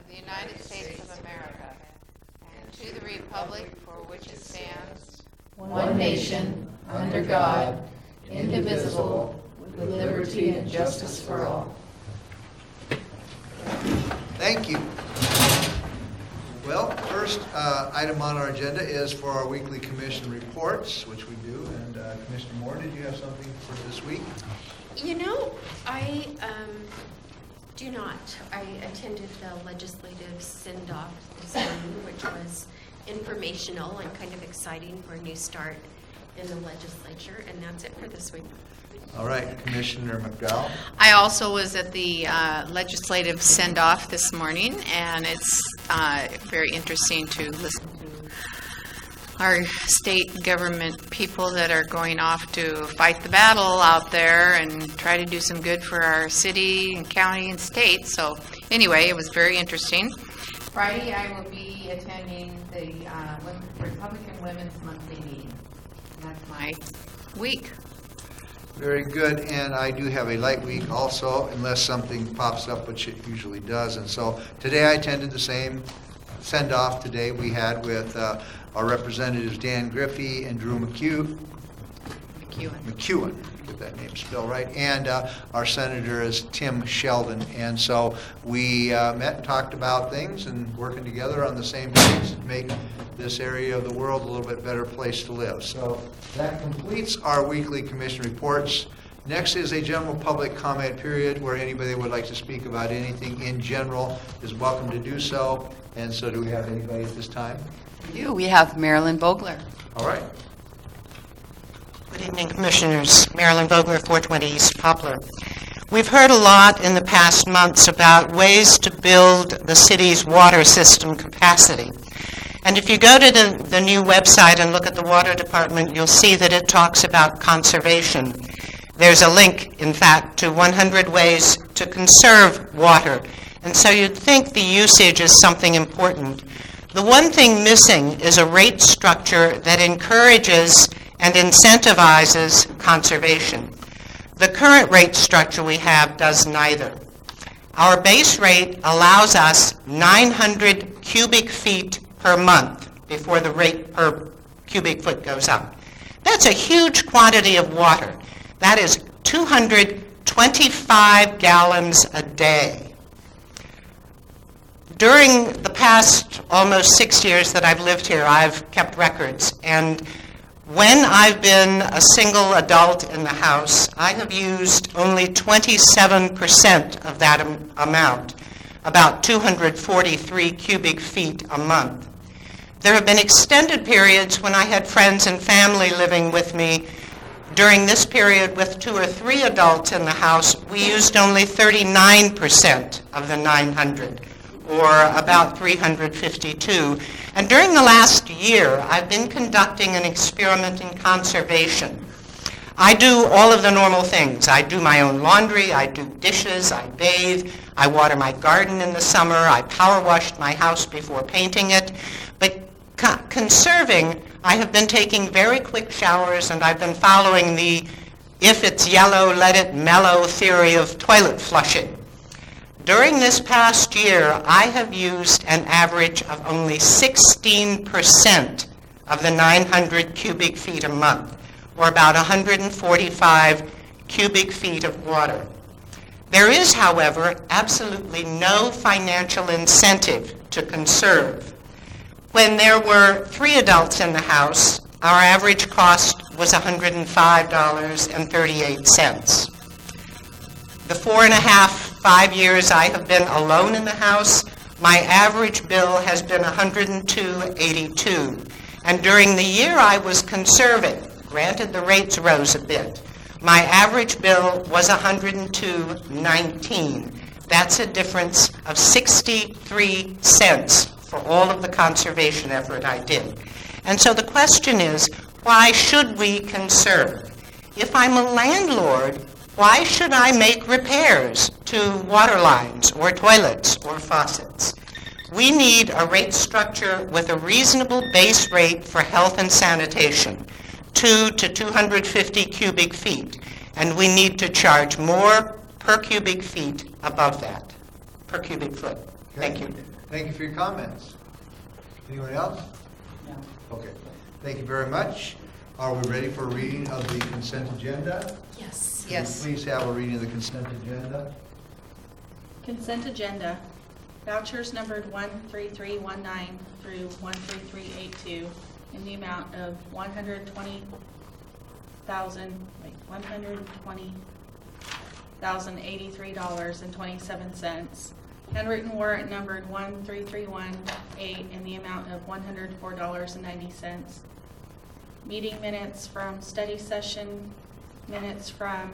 of the United States of America, and to the republic for which it stands, one nation, under God, indivisible, with liberty and justice for all. Thank you. Well, first item on our agenda is for our weekly commission reports, which we do. And Commissioner Moore, did you have something for this week? You know, I do not. I attended the legislative send-off this morning, which was informational and kind of exciting for a new start in the legislature, and that's it for this week. All right, Commissioner McDowell. I also was at the legislative send-off this morning, and it's very interesting to listen to our state government people that are going off to fight the battle out there and try to do some good for our city and county and state. So anyway, it was very interesting. Friday, I will be attending the Republican Women's Monthly Meeting. That's my week. Very good, and I do have a light week also, unless something pops up, which it usually does. And so today I attended the same send-off today we had with our representatives Dan Griffey and Drew McEwen. Get that name spelled right. And our senator is Tim Sheldon. And so we met and talked about things and working together on the same things to make this area of the world a little bit better place to live. So that completes our weekly commission reports. Next is a general public comment period where anybody that would like to speak about anything in general is welcome to do so. And so do we have anybody at this time? We have Marilyn Vogler. All right. Good evening, Commissioners. Marilyn Vogler, 420 East Poplar. We've heard a lot in the past months about ways to build the city's water system capacity. And if you go to the new website and look at the water department, you'll see that it talks about conservation. There's a link, in fact, to 100 ways to conserve water. And so you'd think the usage is something important. The one thing missing is a rate structure that encourages and incentivizes conservation. The current rate structure we have does neither. Our base rate allows us 900 cubic feet per month before the rate per cubic foot goes up. That's a huge quantity of water. That is 225 gallons a day. During the past almost 6 years that I've lived here, I've kept records, and when I've been a single adult in the house, I have used only 27% of that amount, about 243 cubic feet a month. There have been extended periods when I had friends and family living with me. During this period, with 2 or 3 adults in the house, we used only 39% of the 900, or about 352. And during the last year, I've been conducting an experiment in conservation. I do all of the normal things. I do my own laundry, I do dishes, I bathe, I water my garden in the summer, I power washed my house before painting it. But conserving, I have been taking very quick showers, and I've been following the if it's yellow, let it mellow theory of toilet flushing. During this past year, I have used an average of only 16% of the 900 cubic feet a month, or about 145 cubic feet of water. There is, however, absolutely no financial incentive to conserve. When there were 3 adults in the house, our average cost was $105.38. The 4.5 years I have been alone in the house, my average bill has been $102.82. And during the year I was conserving, granted the rates rose a bit, my average bill was $102.19. That's a difference of 63 cents for all of the conservation effort I did. And so the question is, why should we conserve? If I'm a landlord, why should I make repairs to water lines or toilets or faucets? We need a rate structure with a reasonable base rate for health and sanitation, 2 to 250 cubic feet, and we need to charge more per cubic feet above that, per cubic foot. Thank you. Thank you for your comments. Anyone else? No. Okay. Thank you very much. Are we ready for a reading of the consent agenda? Yes. Could we Yes. Please have a reading of the consent agenda. Consent agenda. Vouchers numbered 13319 through 13382 in the amount of $120,083.27. Handwritten warrant numbered 13318 in the amount of $104.90. Meeting minutes from study session, minutes from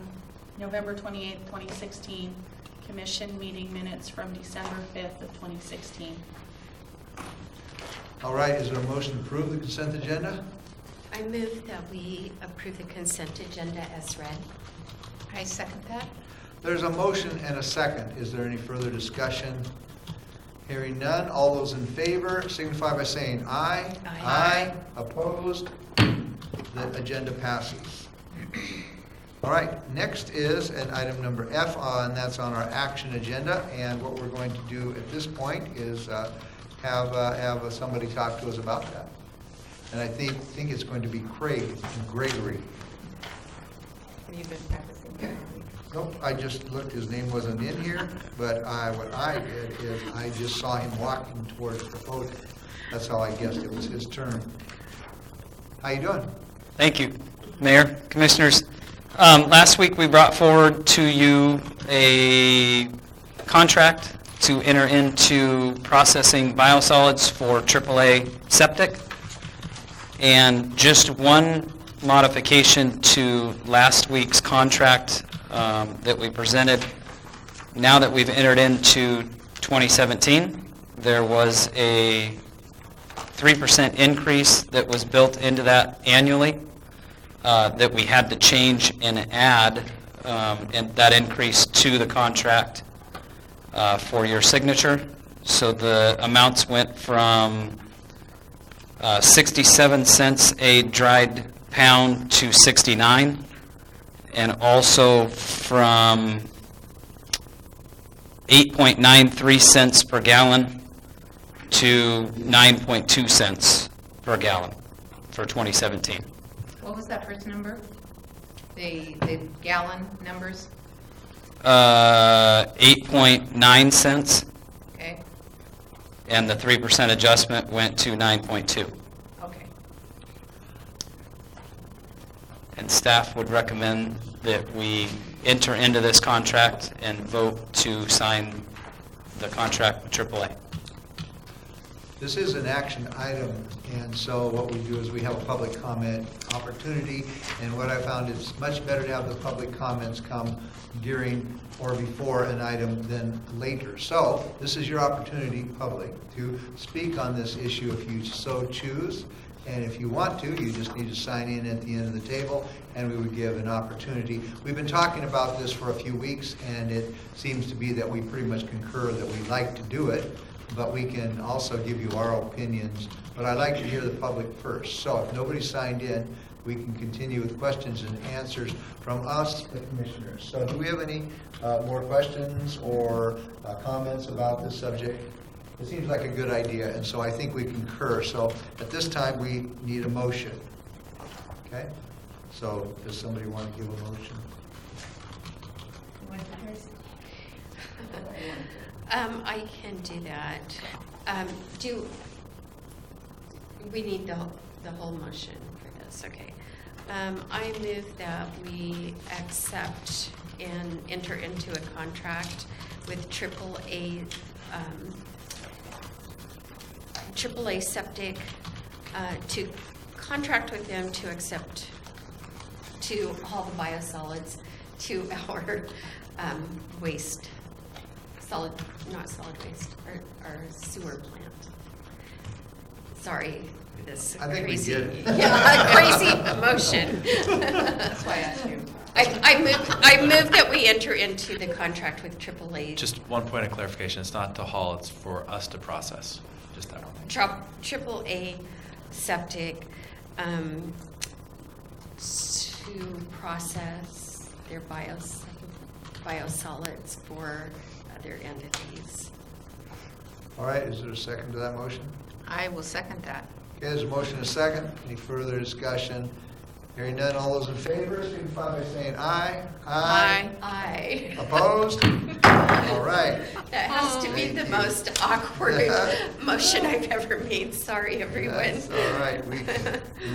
November 28th, 2016, commission meeting minutes from December 5th of 2016. All right, is there a motion to approve the consent agenda? I move that we approve the consent agenda as read. I second that. There's a motion and a second. Is there any further discussion? Hearing none, all those in favor signify by saying aye. Aye. Opposed? The agenda passes. All right, next is an item number F, and that's on our action agenda. And what we're going to do at this point is have somebody talk to us about that. And I think it's going to be Craig Gregory. You've been practicing. Nope, I just looked, his name wasn't in here, but what I did is I just saw him walking towards the podium. That's how I guessed it was his turn. How you doing? Thank you, Mayor, Commissioners. Last week, we brought forward to you a contract to enter into processing biosolids for AAA septic. And just one modification to last week's contract that we presented. Now that we've entered into 2017, there was a 3% increase that was built into that annually that we had to change and add and that increase to the contract for your signature. So the amounts went from 67 cents a dried pound to 69, and also from 8.93 cents per gallon to 9.2 cents per gallon for 2017. What was that first number? The gallon numbers? 8.9 cents, Okay, and the 3% adjustment went to 9.2. okay. And staff would recommend that we enter into this contract and vote to sign the contract with AAA. This is an action item, and so what we do is we have a public comment opportunity, and what I found is much better to have the public comments come during or before an item than later. So this is your opportunity, public, to speak on this issue if you so choose. And if you want to, you just need to sign in at the end of the table, and we would give an opportunity. We've been talking about this for a few weeks, and it seems to be that we pretty much concur that we like to do it, but we can also give you our opinions. But I'd like to hear the public first. So if nobody signed in, we can continue with questions and answers from us, the commissioners. So do we have any more questions or comments about this subject? It seems like a good idea, and so I think we concur. So at this time, we need a motion. Okay? So does somebody want to give a motion? I can do that. We need the whole motion for this, okay. I move that we accept and enter into a contract with AAA Septic to contract with them to haul the biosolids to our waste, not solid waste, our sewer plant. Sorry, this I think we crazy, get it. yeah, crazy motion. That's why I asked you. I move that we enter into the contract with AAA. Just one point of clarification, it's not to haul, it's for us to process, just that one. AAA Septic to process their biosolids for other entities. All right, is there a second to that motion? I will second that. Okay, there's a motion and a second. Any further discussion? Hearing none, all those in favor, signify by saying aye. Aye. Opposed? All right. That has to be the most awkward motion I've ever made. Sorry, everyone. That's all right. We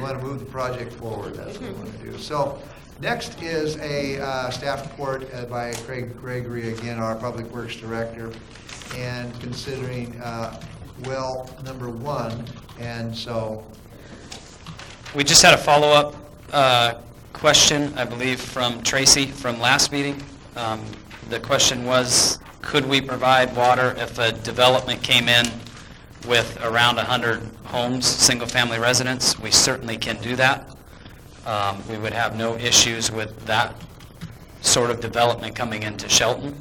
want to move the project forward. That's what we want to do. So next is a staff report by Craig Gregory, again, our Public Works Director, and considering well number 1. And so We just had a follow-up question, I believe, from Tracy from last meeting. The question was, could we provide water if a development came in with around 100 homes, single-family residents? We certainly can do that. We would have no issues with that sort of development coming into Shelton.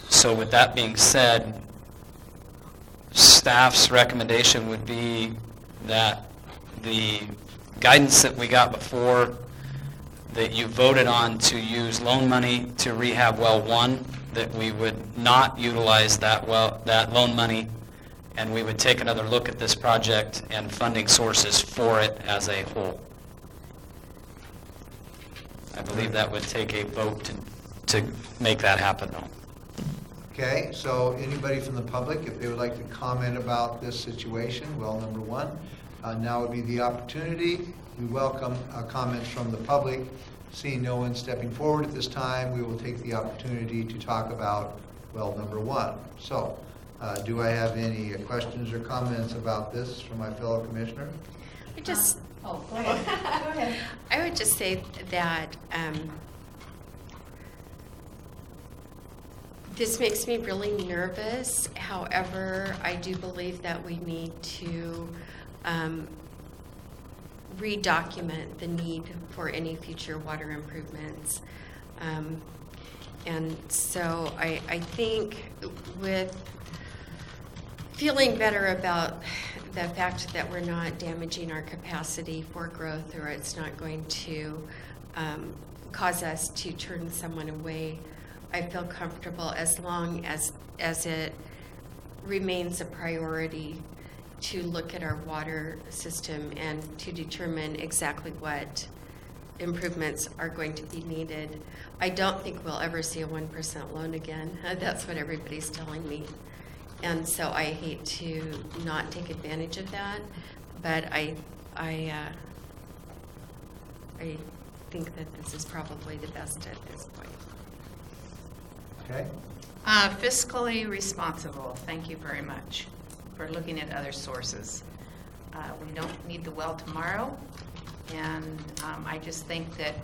So with that being said, staff's recommendation would be that the guidance that we got before, that you voted on to use loan money to rehab well 1, that we would not utilize that loan money, and we would take another look at this project and funding sources for it as a whole. I believe that would take a vote to make that happen, though. okay, so anybody from the public, if they would like to comment about this situation, well number 1, now would be the opportunity. We welcome comments from the public. Seeing no one stepping forward at this time, we will take the opportunity to talk about well number 1. So, do I have any questions or comments about this from my fellow commissioner? Go ahead. Go ahead. I would just say that this makes me really nervous. However, I do believe that we need to redocument the need for any future water improvements. And so I think with feeling better about the fact that we're not damaging our capacity for growth, or it's not going to cause us to turn someone away, I feel comfortable as long as it remains a priority to look at our water system and to determine exactly what improvements are going to be needed. I don't think we'll ever see a 1% loan again. That's what everybody's telling me. And so I hate to not take advantage of that, but I think that this is probably the best at this point. Okay, Fiscally responsible, thank you very much for looking at other sources. We don't need the well tomorrow, and I just think that,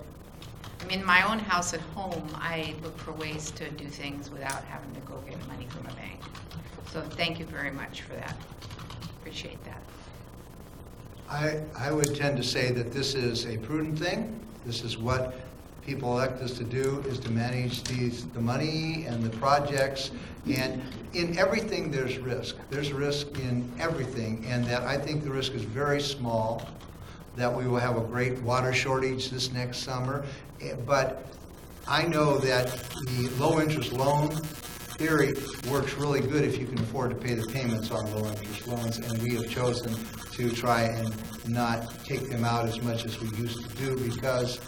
in my own house at home, I look for ways to do things without having to go get money from a bank. So thank you very much for that. Appreciate that. I would tend to say that this is a prudent thing. This is what people elect us to do, is to manage the money and the projects. And in everything, there's risk. There's risk in everything, and that I think the risk is very small, that we will have a great water shortage this next summer. But I know that the low-interest loan theory works really good if you can afford to pay the payments on low-interest loans, and we have chosen to try and not take them out as much as we used to do, because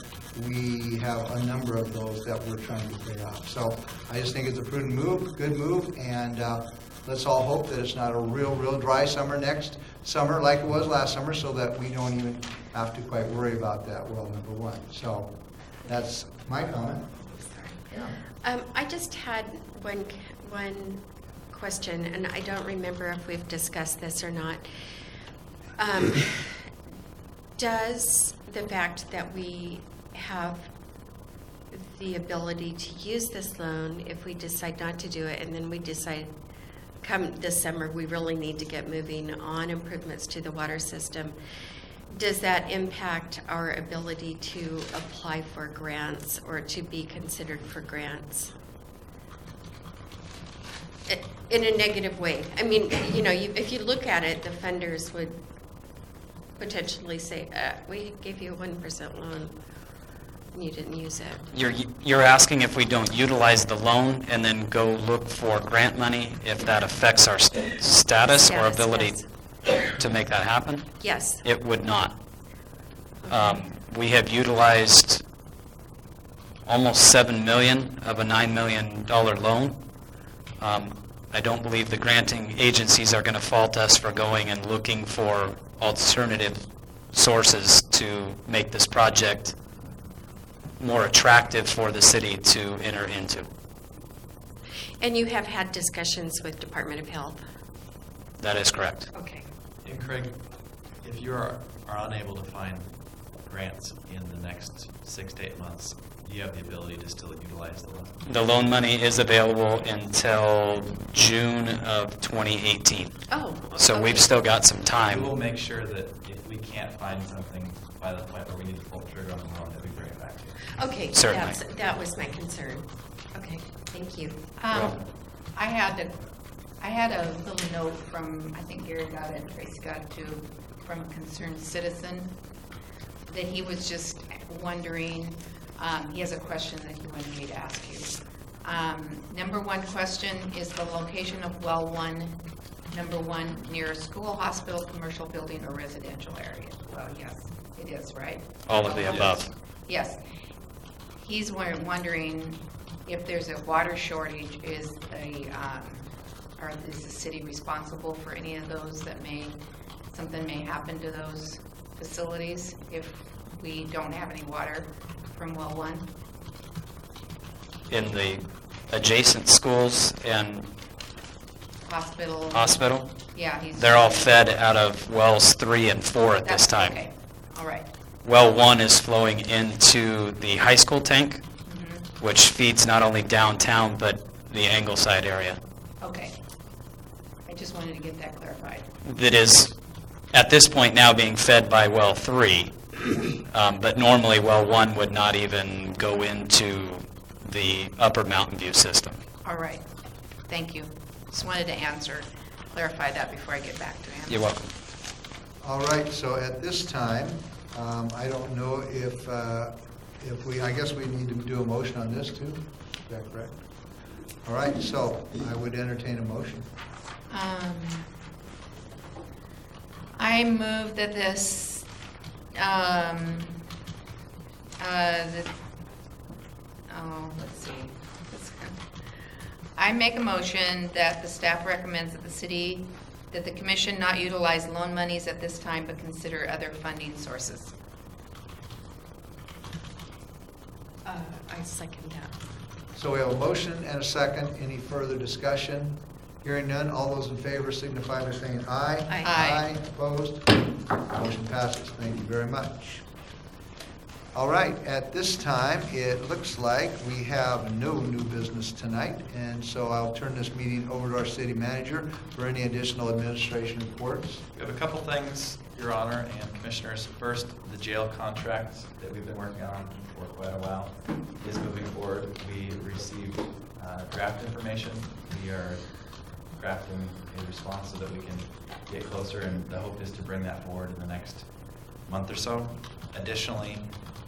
we have a number of those that we're trying to pay off. So I just think it's a prudent move, good move, and let's all hope that it's not a real dry summer next summer like it was last summer, so that we don't even have to quite worry about that well number 1. So that's my comment. Yeah. I just had one question, and I don't remember if we've discussed this or not. Does the fact that we have the ability to use this loan, if we decide not to do it, and then we decide come this summer we really need to get moving on improvements to the water system, does that impact our ability to apply for grants or to be considered for grants? In a negative way. I mean, if you look at it, the funders would potentially say, we gave you a 1% loan. you didn't use it. You're asking if we don't utilize the loan and then go look for grant money, if that affects our status or Status, ability yes. to make that happen? Yes. It would not. We have utilized almost $7 million of a $9 million loan. I don't believe the granting agencies are going to fault us for going and looking for alternative sources to make this project more attractive for the city to enter into. And you have had discussions with Department of Health? That is correct. Okay. And Craig, if you are unable to find grants in the next 6 to 8 months, you have the ability to still utilize the loan. The loan money is available until June of 2018. Oh. So okay. we've still got some We time. will make sure that if we can't find something by the point where we need to pull the trigger on the loan, that we bring it back to you. Okay, Certainly. that was my concern. Okay, thank you. I had a little note from, I think Gary got it, Tracy got it too, from a concerned citizen, that he was just wondering, he has a question that he wanted me to ask you. Number one question, is the location of well one, number one, near a school, hospital, commercial building, or residential area? Well, yes, it is, right? All of the above. Yes. He's wondering if there's a water shortage, is the city responsible for any of those something may happen to those facilities if we don't have any water from well one? In the adjacent schools and Hospital? hospital, Yeah, they're all fed out of wells 3 and 4 at this time. Okay, all right. Well 1 is flowing into the high school tank, which feeds not only downtown, but the Angleside area. Okay. I just wanted to get that clarified. That is, at this point now, being fed by well 3, but normally well 1 would not even go into the upper Mountain View system. All right. Thank you. Just wanted to clarify that before I get back to him. You're welcome. All right, so at this time, I don't know if I guess we need to do a motion on this too, is that correct? All right, so I would entertain a motion. I move that this, let's see. I make a motion that the staff recommends that the commission not utilize loan monies at this time, but consider other funding sources. I second that. So we have a motion and a second. Any further discussion? Hearing none, all those in favor signify by saying aye. Aye. Aye. Opposed? Motion passes. Thank you very much. All right, at this time, it looks like we have no new business tonight, and so I'll turn this meeting over to our city manager for any additional administration reports. We have a couple things, Your Honor and Commissioners. First, the jail contract that we've been working on for quite a while is moving forward. We received draft information. We are crafting a response so that we can get closer, and the hope is to bring that forward in the next month or so. Additionally,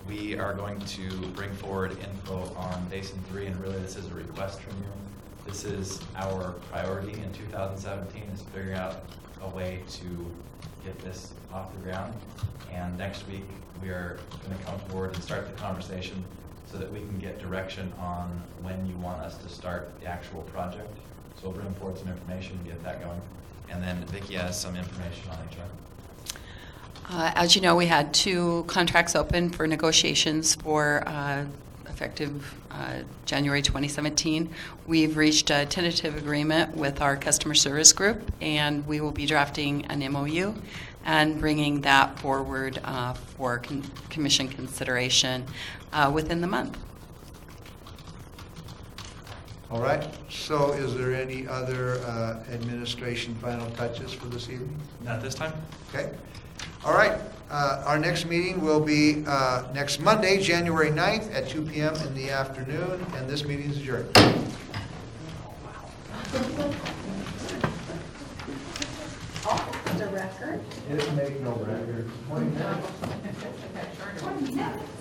we are going to bring forward info on Basin 3, and really this is a request from you. This is our priority in 2017, is figuring out a way to get this off the ground. And next week, we are going to come forward and start the conversation so that we can get direction on when you want us to start the actual project. So we'll bring forward some information and get that going. And then Vicki has some information on HR. As you know, we had 2 contracts open for negotiations for effective January 2017. We've reached a tentative agreement with our customer service group, and we will be drafting an MOU and bringing that forward for commission consideration within the month. All right, so is there any other administration final touches for this evening? Not this time? Okay. All right, our next meeting will be next Monday, January 9th at 2 p.m. in the afternoon, and this meeting is adjourned. The record? It make no record. 20 minutes.